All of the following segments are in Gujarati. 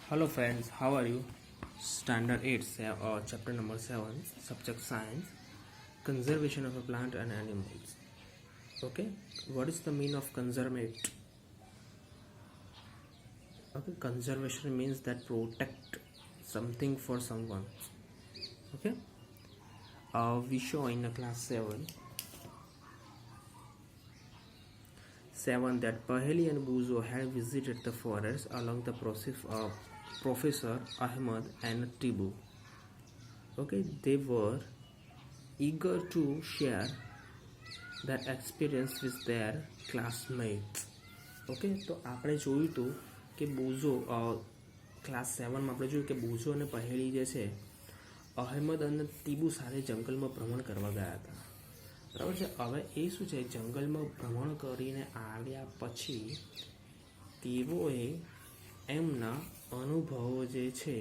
Hello friends, how are you? Standard 8, chapter number 7, subject science, conservation of a plant and animals. Okay, what is the meaning of conservate? Okay, conservation means that protect something for someone. Okay, we show in class 7 that Paheli and Buzo had visited the forest along the process of Professor Ahmed and Tibu. Okay, they were eager to share that experience with their classmates. Okay તો આપણે જોયું હતું કે બોઝો ક્લાસ 7માં આપણે જોયું કે બોઝો અને પહેલી જે છે અહેમદ અને ટીબુ સાથે જંગલમાં ભ્રમણ કરવા ગયા હતા. બરાબર છે. હવે એ શું છે, જંગલમાં ભ્રમણ કરીને આવ્યા પછી તેઓએ એમના અનુભવો જે છે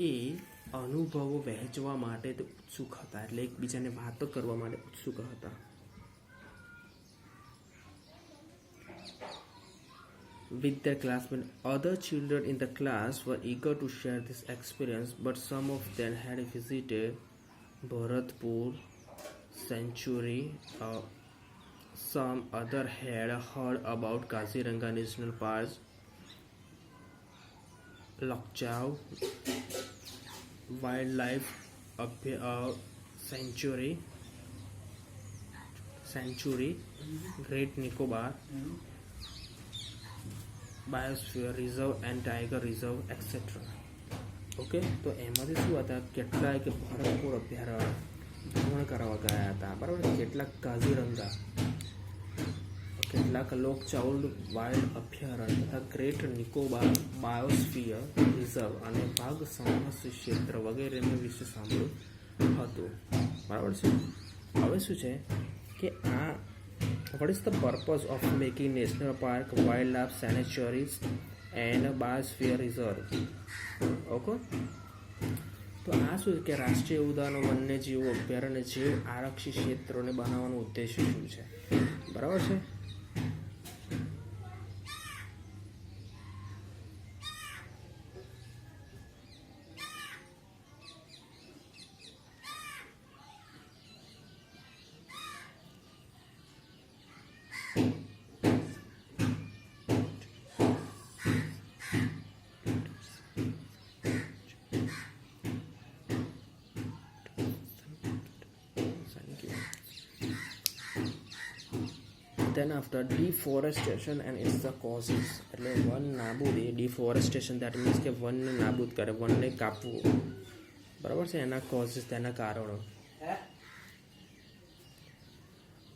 એ અનુભવો વહેંચવા માટે ઉત્સુક હતા, એટલે એકબીજાને વાતો કરવા માટે ઉત્સુક હતા. With their classmates, other children in the class were eager to share this experience, but some of them had visited Bharatpur Sanctuary. Some other had heard about Kaziranga National Park, Lakchau Wildlife Sanctuary, Great Nicobar Biosphere Reserve and Tiger Reserve, etc. Okay, તો એમાંથી શું હતા, કેટલાય કે ભરતપુર અભયારણ્ય ભ્રમણ કરવા ગયા હતા. બરાબર. કેટલાક કાઝીરંગા, કેટલાક લોકચાઉલ વાઇલ્ડ અભયારણ્ય તથા ગ્રેટ નિકોબાર બાયોસ્ફિયર રિઝર્વ અને વાઘ સંરક્ષિત ક્ષેત્ર વગેરેને વિશે સાંભળ્યું હતું. બરાબર છે. હવે શું છે કે આ what is the purpose of making national park, wildlife sanctuaries and biosphere reserve? Okay, તો આ શું કે રાષ્ટ્રીય ઉદ્યાનો, વન્યજીવો અભયારણ્ય, જીવ આરક્ષિત ક્ષેત્રોને બનાવવાનો ઉદ્દેશ્ય શું છે? બરાબર છે. Then after deforestation and its the causes, એટલે વન નાબૂદી, deforestation that means કે વનને નાબૂદ કરે, વનને કાપવું. બરાબર છે. એના કોઝિસ, તેના કારણો.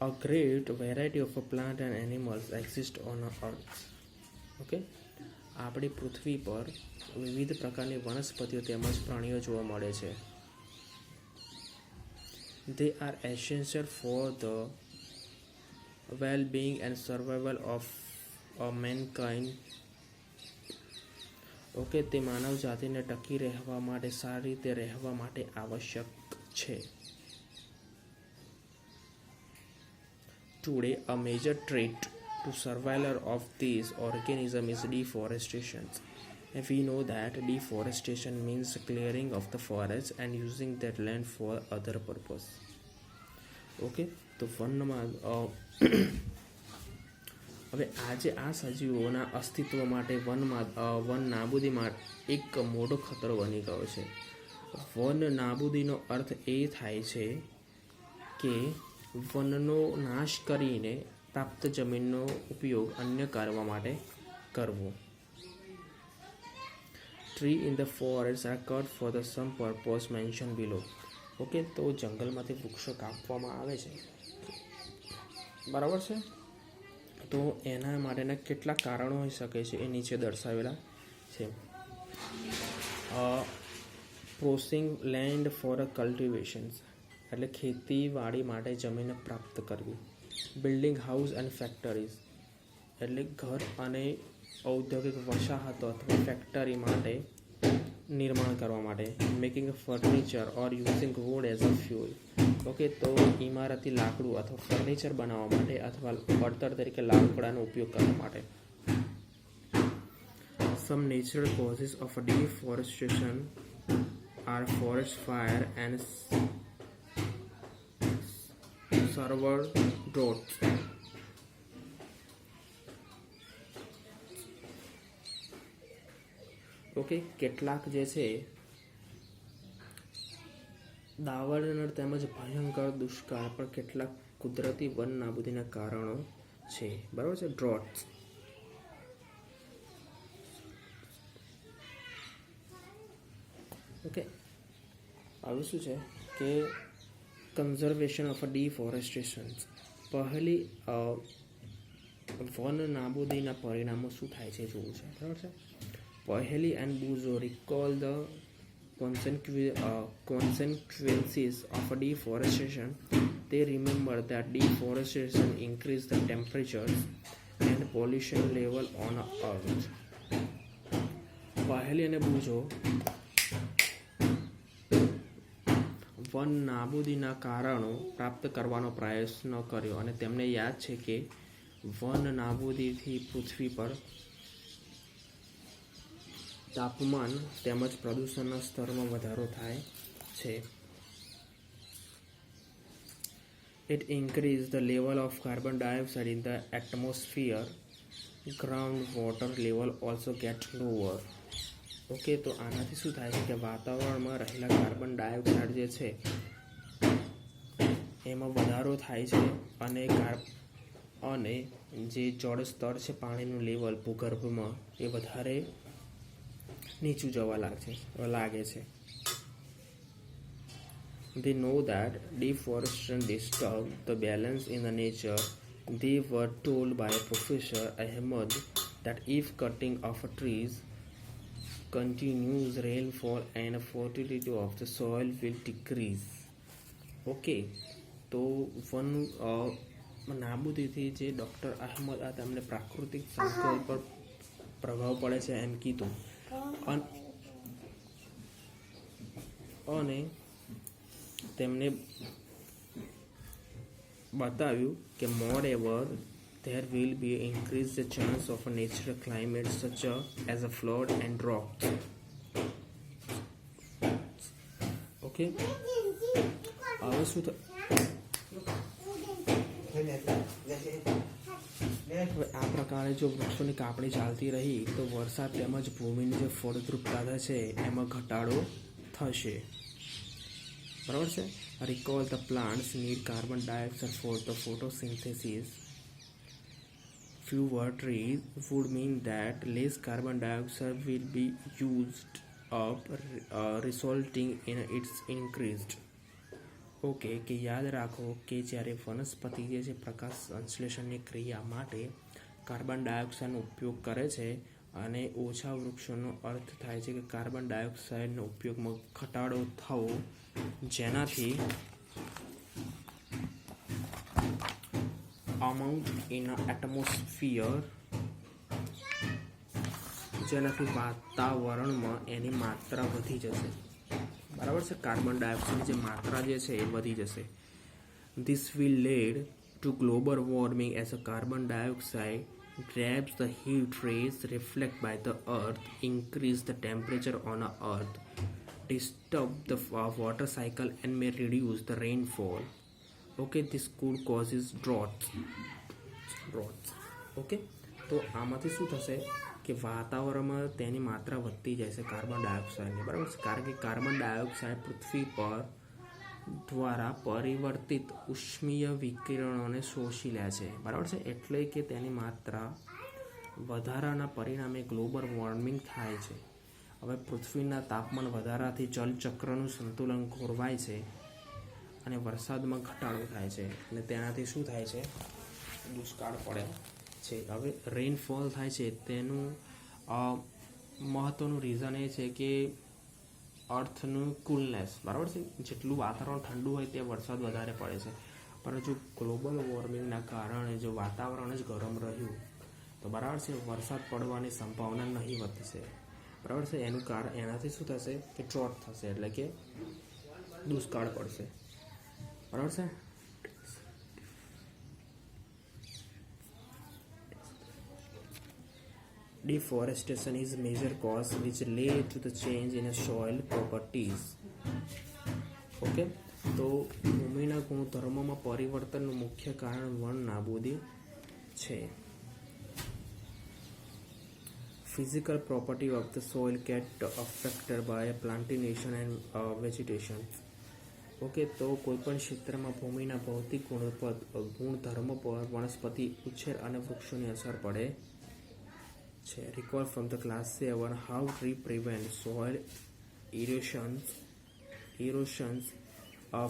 A great variety of plant and animals exist on earth. Okay, આપણી પૃથ્વી પર વિવિધ પ્રકારની વનસ્પતિઓ તેમજ પ્રાણીઓ જોવા મળે છે. They are essential for the well-being and survival of mankind. Okay, તે માનવ જાતિને ટકી રહેવા માટે, સારી રીતે રહેવા માટે આવશ્યક છે. Today, a major threat to survival of these organisms is deforestation. And we know that deforestation means clearing of the forest and using that land for other purpose. Okay, તો વનમાં હવે આજે આ સજીવોના અસ્તિત્વ માટે વન નાબૂદીમાં એક મોટો ખતરો બની ગયો છે. વન નાબૂદીનો અર્થ એ થાય છે કે વનનો નાશ કરીને પ્રાપ્ત જમીનનો ઉપયોગ અન્ય કરવા માટે કરવો. Tree in the forest are cut for the some purpose mention below. Okay, તો જંગલમાંથી વૃક્ષો કાપવામાં આવે છે. બરાબર છે. તો એના માટેના કેટલાક કારણો હોઈ શકે છે, એ નીચે દર્શાવેલા છે. પ્રોસિંગ લેન્ડ ફોર કલ્ટિવેશન્સ, એટલે ખેતીવાડી માટે જમીન પ્રાપ્ત કરવી. બિલ્ડિંગ હાઉસ એન્ડ ફેક્ટરીઝ, એટલે ઘર અને ઔદ્યોગિક વસાહતો અથવા ફેક્ટરી માટે નિર્માણ કરવા માટે. Making furniture or using wood as a fuel. Okay, તો ઇમારતી લાકડું અથવા ફર્નિચર બનાવવા માટે અથવા બળતણ તરીકે લાકડાનો ઉપયોગ કરવા માટે. Some natural causes of deforestation are forest fire and severe droughts. Okay, કેટલાક જે છે દાવાનળ તેમજ ભયંકર દુષ્કાળ પણ કેટલાક કુદરતી વન નાબૂદીના કારણો છે. બરાબર છે. ડ્રોટ્સ. ઓકે, હવે શું છે કે કન્ઝર્વેશન ઓફ ડિફોરેસ્ટેશન. પહેલી વન નાબૂદીના પરિણામો શું થાય છે જોવું છે. બરાબર છે. પહેલી and બુઝો recall the consequences of deforestation. They remember that deforestation increases the temperatures and pollution level on Earth. પહેલી અને બુઝો વન નાબૂદીના કારણો પ્રાપ્ત કરવાનો પ્રયત્ન કર્યો અને તેમને યાદ છે કે વન નાબૂદીથી પૃથ્વી પર તાપમાન તેમજ પ્રદૂષણના સ્તરમાં વધારો થાય છે. It increases the level of carbon dioxide in the atmosphere. Groundwater level also get lower. Okay, તો આનાથી શું થાય છે કે વાતાવરણમાં રહેલા કાર્બન ડાયોક્સાઇડ જે છે એમાં વધારો થાય છે અને જે જળ સ્તર છે પાણીનું લેવલ ભૂગર્ભમાં એ વધારે નીચું જવા લાગે છે. They know that deforestation disturbs the balance in the nature. They were told by Professor Ahmed that if cutting of trees continues, rainfall and fertility of the soil will decrease. Okay, તો વન નાબૂદીથી જે ડૉક્ટર અહેમદ આ તેમને પ્રાકૃતિક સંતુલન પર પ્રભાવ પડે છે એમ કીધું અને તેમણે બતાવ્યું કે moreover there will be increased chance of a natural climate such as a flood and drought. Okay, હવે શું આ પ્રકારે જો વૃક્ષોની કાપણી ચાલતી રહી તો વરસાદ તેમજ ભૂમિની જે ફળદ્રુપતા છે એમાં ઘટાડો થશે. બરાબર છે. Recall the plants need carbon dioxide for the photosynthesis. Fewer trees would mean that less carbon dioxide will be used up, resulting in its increased. Okay, કે યાદ રાખો કે જ્યારે વનસ્પતિ જે છે પ્રકાશ સંશ્લેષણની ક્રિયા માટે કાર્બન ડાયોક્સાઇડનો ઉપયોગ કરે છે અને ઓછા વૃક્ષોનો અર્થ થાય છે કે કાર્બન ડાયોક્સાઇડનો ઉપયોગમાં ઘટાડો થવો, જેનાથી amount in atmosphere જેનાથી વાતાવરણમાં એની માત્રા વધી જશે. બરાબર છે. કાર્બન ડાયોક્સાઇડની જે માત્રા જે છે એ વધી જશે. This will lead to global warming as a carbon dioxide grabs the heat rays reflected by the earth, increase the temperature on the earth, disturb the water cycle and may reduce the rainfall. Okay, this could causes droughts. Okay, તો આમાંથી શું થશે કે વાતાવરણમાં તેની માત્રા વધતી જાય છે કાર્બન ડાયોક્સાઇડની. બરાબર છે. કારણ કે કાર્બન ડાયોક્સાઇડ પૃથ્વી પર દ્વારા પરિવર્તિત ઉષ્મીય વિકિરણોને શોષી લે છે. બરાબર છે. એટલે કે તેની માત્રા વધારાના પરિણામે ગ્લોબલ વોર્મિંગ થાય છે. હવે પૃથ્વીના તાપમાન વધારાથી જલચક્રનું સંતુલન ખોરવાય છે અને વરસાદમાં ઘટાડો થાય છે અને તેનાથી શું થાય છે, દુષ્કાળ પડે છે. હવે રેનફોલ થાય છે તેનું મહત્ત્વનું રીઝન એ છે કે અર્થનું કુલનેસ. બરાબર છે. જેટલું વાતાવરણ ઠંડુ હોય તે વરસાદ વધારે પડે છે, પરંતુ ગ્લોબલ વોર્મિંગના કારણે જો વાતાવરણ જ ગરમ રહ્યું તો બરાબર છે વરસાદ પડવાની સંભાવના નહીં વધશે. બરાબર છે. એનું કારણ એનાથી શું થશે કે ડ્રોટ થશે, એટલે કે દુષ્કાળ પડશે. બરાબર છે. deforestation is a major cause which lead to the change in soil properties. Okay, તો ભૂમિના ગુણધર્મોમાં પરિવર્તનનું મુખ્ય કારણ વન નાબૂદી છે. Physical property of the soil get affected by plantation and vegetation. Okay, તો કોઈપણ ક્ષેત્રમાં ભૂમિના ભૌતિક ગુણધર્મો પર વનસ્પતિ ઉછેર અને વૃક્ષોની અસર પડે છે. Recall from the class 7 how tree prevent soil erosions.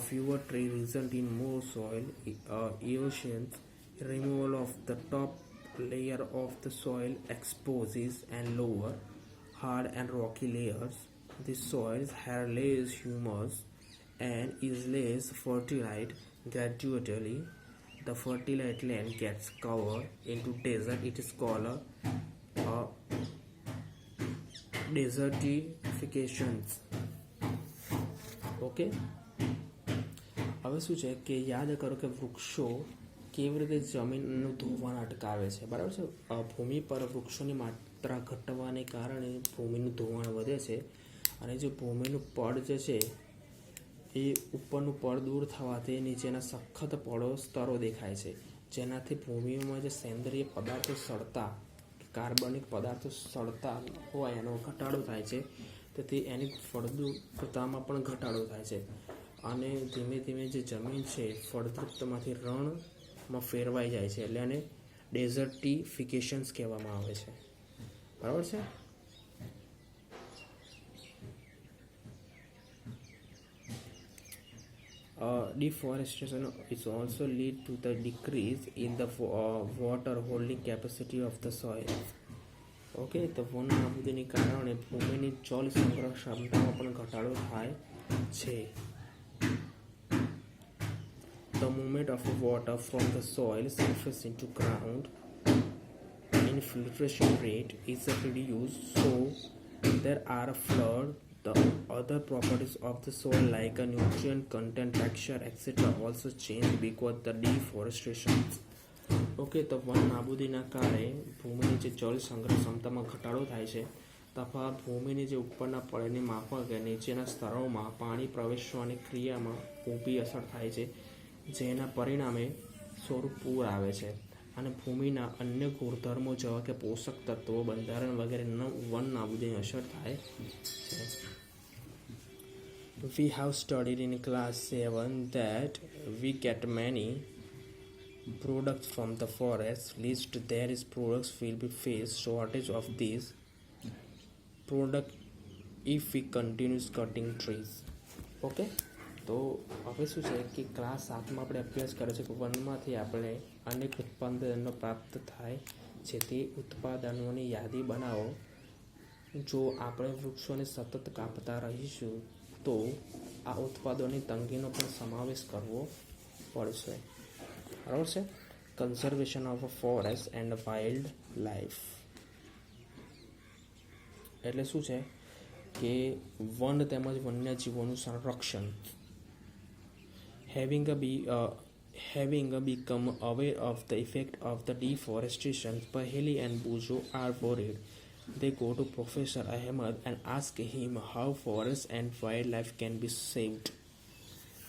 Fewer trees result in more soil erosions. Removal of the top layer of the soil exposes and lower, hard and rocky layers. The soils have less humus and is less fertile. Gradually, the fertile land gets covered into desert. It is called desertification. Okay, હવે શું છે કે યાદ કરો કે વૃક્ષો કેવી રીતે જમીનનું ધોવાણ અટકાવે છે, બરાબર છે. ભૂમિ પર વૃક્ષોની માત્રા ઘટવાને કારણે ભૂમિનું ધોવાણ વધે છે અને જે ભૂમિનું પડ જે છે એ ઉપરનું પડ દૂર થવાથી નીચેના સખત પડો સ્તરો દેખાય છે, જેનાથી ભૂમિમાં જે સેન્દ્રિય પદાર્થો સળતા, કાર્બનિક પદાર્થો સળતા હોય એનો ઘટાડો થાય છે. તેથી એની ફળદ્રુપતામાં પણ ઘટાડો થાય છે અને ધીમે ધીમે જે જમીન છે ફળદ્રુપતામાંથી રણમાં ફેરવાઈ જાય છે, એટલે એને ડેઝર્ટિફિકેશન્સ કહેવામાં આવે છે, બરાબર છે. Deforestation is also lead to the decrease in the water holding capacity of the soil. Okay, તો વન નાબૂદીને કારણે ભૂમિની જળ સંગ્રહ ક્ષમતામાં પણ ઘટાડો થાય છે. The movement of water from the soil surface into ground infiltration rate is reduced, so there are a flood. The other properties of the soil like a nutrient content, texture, etc. also change because the deforestation. Okay, તો વન નાબૂદીના કારણે ભૂમિની જે જળ સંગ્રહ ક્ષમતામાં ઘટાડો થાય છે તથા ભૂમિની જે ઉપરના પડની માફક નીચેના સ્તરોમાં પાણી પ્રવેશવાની ક્રિયામાં ઊભી અસર થાય છે, જેના પરિણામે સ્વરૂપ પૂર આવે છે અને ભૂમિના અન્ય ગુણધર્મો જેવા કે પોષક તત્વો, બંધારણ વગેરે વન નાબૂદીની અસર થાય છે. We have studied in class 7 that we get many products from the forest. Least there is products will be face shortage of these product if we continues cutting trees. Okay, તો હવે શું છે કે ક્લાસ 7માં આપણે અભ્યાસ કર્યો છે કે વનમાંથી આપણે અનેક ઉત્પાદનો પ્રાપ્ત થાય છે. તે ઉત્પાદનોની યાદી બનાવો. જો આપણે વૃક્ષોને સતત કાપતા રહીશું તો આ ઉત્પાદનોની તંગીનો પણ સમાવેશ કરવો પડશે, બરાબર છે. Conservation of a forest and wild life એટલે શું છે કે વન તેમજ વન્યજીવોનું સંરક્ષણ. Having become aware of the effect of the deforestation, Paheli and Buzo are worried. They go to Professor Ahmed and ask him how forests and wildlife can be saved.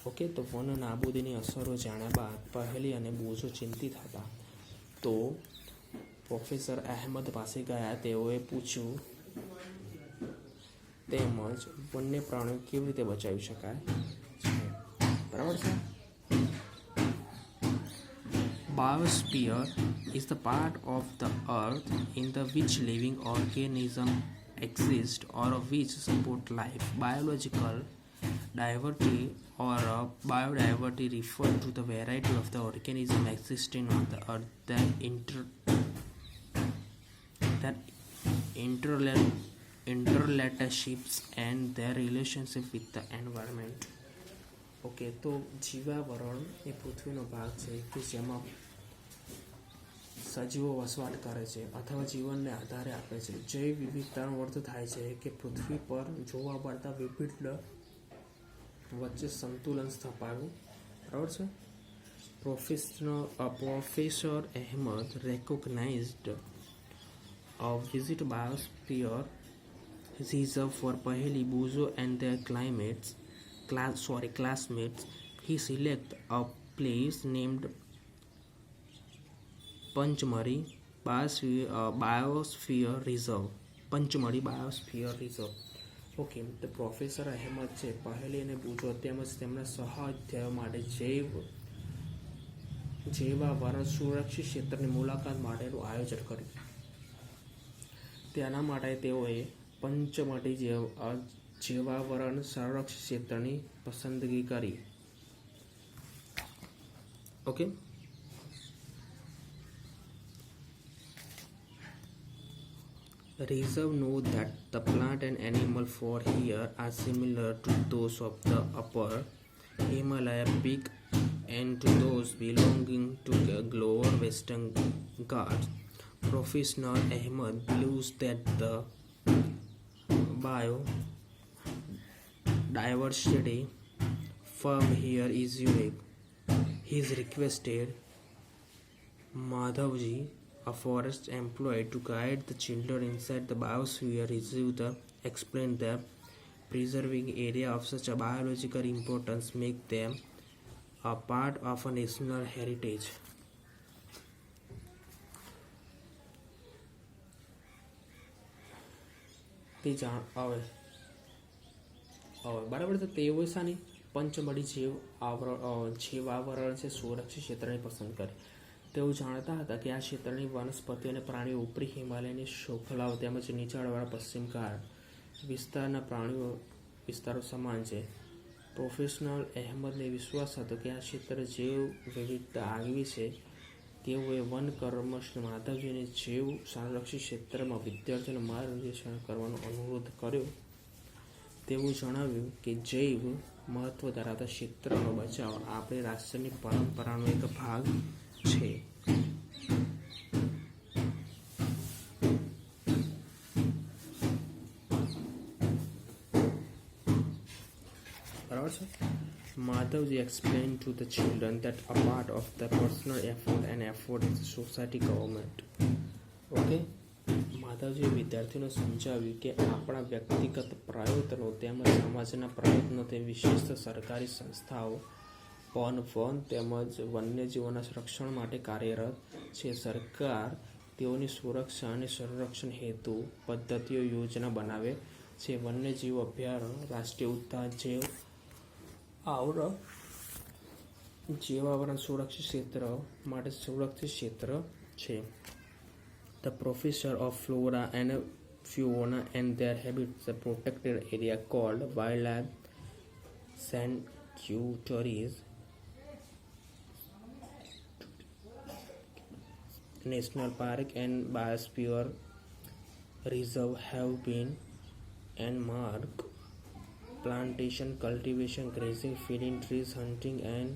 Okay, તો વન નાબૂદીની અસરો જાણ્યા બાદ પહેલી અને બુઝો ચિંતિત હતા, તો પ્રોફેસર અહેમદ પાસે ગયા. તેઓએ પૂછ્યું તેમજ વન્ય પ્રાણીઓ કેવી રીતે બચાવી શકાય છે, બરાબર છે. Biosphere is the part of the earth in the which living organism exist or which support life. Biological diversity or biodiversity refer to the variety of the organism existing on the earth that interrelationships and their relationship with the environment. Okay, તો જીવાવરણ એ પૃથ્વીનો ભાગ છે કે જેમાં સજીવો વસવાટ કરે છે અથવા જીવનને આધારે આપે છે. જૈવ વિવિધતાનો અર્થ થાય છે કે પૃથ્વી પર જોવા મળતા વિવિધ વચ્ચે સંતુલન સ્થપાયું, બરાબર છે. Professor Ahmed recognized visit biosphere reserve for Paheli Buzo and their classmates. He select a place named Panchmari Biosphere Reserve. Panchmarhi biosphere reserve. Okay, તો પ્રોફેસર અહેમદ છે પહેલી અને બુજો તેમજ તેમના સહાધ્યાયો માટે જૈવાવરણ સુરક્ષિત ક્ષેત્રની મુલાકાત માટેનું આયોજન કર્યું. તેના માટે તેઓએ પંચમઢી જૈવાવરણ સંરક્ષિત ક્ષેત્રની પસંદગી કરી. Okay, reserve note that the plant and animal found here are similar to those of the upper Himalaya peak and to those belonging to the lower western Ghats. Professor Ahmed believes that the biodiversity found here is unique. He requested Madhavji, a forest employee, to guide the children inside the biosphere reserve to explain that preserving area of such a biological importance make them a part of a national heritage. બરાબર, તો તેઓ શાની પંચમઢી જૈવાવરણ છે સુરક્ષિત ક્ષેત્રની પસંદ કરી. તેઓ જાણતા હતા કે આ ક્ષેત્રની વનસ્પતિ અને પ્રાણીઓ ઉપરી હિમાલયની શૃંખલાઓ તેમજ નીચાણવાળા પશ્ચિમ ઘાટ વિસ્તારના વિસ્તારો સમાન છે. પ્રોફેશનલ અહેમદને વિશ્વાસ હતો કે આ ક્ષેત્ર જૈવ વિવિધતા આગવી છે. તેઓએ વન કર્મશ માધવજીને જૈવ સંરક્ષિત ક્ષેત્રમાં વિદ્યાર્થીઓને માર્ગદર્શન કરવાનો અનુરોધ કર્યો. તેવું જણાવ્યું કે જૈવ મહત્વ ધરાવતા ક્ષેત્રનો બચાવ આપણી રાષ્ટ્રની પરંપરાનો એક ભાગ છે. બરાબર છે. Madhavji explained to the children that a part of the personal effort and effort is the society government. Okay, માધવજીએ વિદ્યાર્થીઓને સમજાવ્યું કે આપણા વ્યક્તિગત પ્રયત્નો તેમજ સમાજના પ્રયત્નો તે વિશિષ્ટ સરકારી સંસ્થાઓ વન તેમજ વન્યજીવોના સંરક્ષણ માટે કાર્યરત છે. સરકાર તેઓની સુરક્ષા અને સંરક્ષણ હેતુ પદ્ધતિઓ યોજના બનાવે છે. વન્યજીવ અભયારણ્ય રાષ્ટ્રીય ઉદ્યાન જૈવાવરણ સુરક્ષિત ક્ષેત્ર માટે સુરક્ષિત ક્ષેત્ર છે. The professor of flora and fauna and their habitats, a protected area called wildlife sanctuaries, national park and biosphere reserve have been earmarked. Plantation, cultivation, grazing, feeding trees, hunting and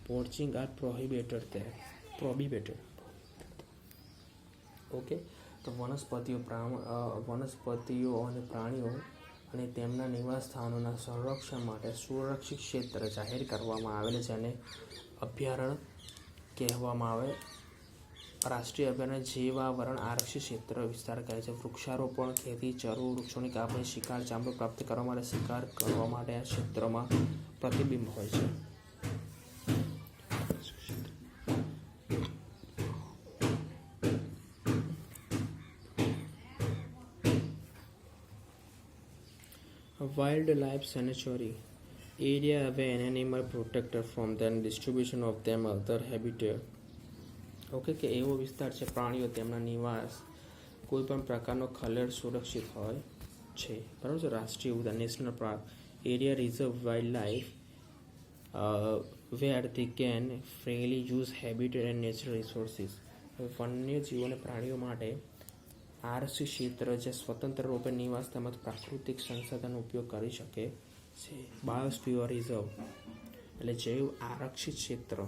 poaching are prohibited there. Okay, તો વનસ્પતિઓ અને પ્રાણીઓ અને તેમના નિવાસ સ્થાનોના સંરક્ષણ માટે સુરક્ષિત ક્ષેત્ર જાહેર કરવામાં આવેલ છે અને અભયારણ્ય કહેવામાં આવે. રાષ્ટ્રીય અભયારણ્ય જૈવાવરણ આરક્ષિત ક્ષેત્ર વિસ્તાર કહે છે. વૃક્ષારોપણ, ખેતી, ચરવું, વૃક્ષોની કાપણી, શિકાર, ચામડું પ્રાપ્ત કરવા માટે શિકાર કરવા માટે આ ક્ષેત્રમાં પ્રતિબિંબ હોય છે. Wildlife sanctuary area where an animal protected from the distribution of them other habitat. Okay, કે એવો વિસ્તાર છે પ્રાણીઓ તેમના નિવાસ કોઈ પણ પ્રકારનો ખલેલ સુરક્ષિત હોય છે. બરાબર છે. રાષ્ટ્રીય ઉદ્યાન national park area reserve wildlife where they can freely use habitat and natural resources. વન્ય જીવો અને પ્રાણીઓ માટે આરક્ષિત ક્ષેત્ર જે સ્વતંત્ર રૂપે નિવાસ તેમજ પ્રાકૃતિક સંસાધનનો ઉપયોગ કરી શકે છે. બાયોસ્ફિયર રિઝર્વ એટલે જૈવ આરક્ષિત ક્ષેત્ર,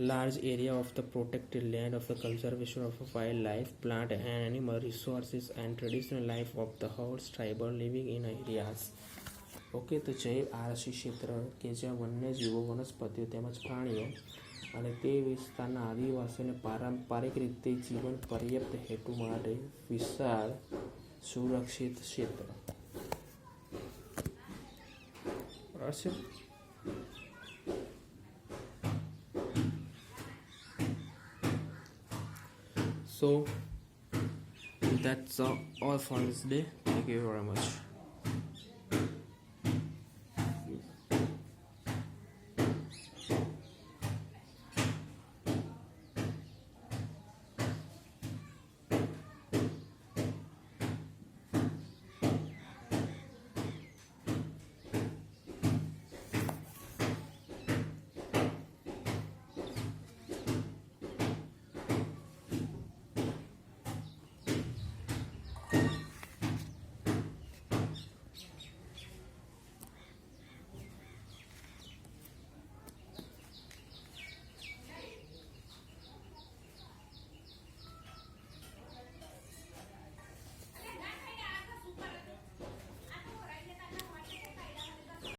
large area of the protected land of the conservation of wildlife, plant and animal resources and traditional life of the host tribal living in areas. Okay, તો જૈવ આરક્ષિત ક્ષેત્ર કે જ્યાં વન્યજીવો, વનસ્પતિઓ તેમજ પ્રાણીઓ અને તે વિસ્તારના આદિવાસીઓને પારંપરિક રીતે જીવન પર્યાપ્ત હેતુ માટે વિશાળ સુરક્ષિત ક્ષેત્ર. So that's all for this day. Thank you very much.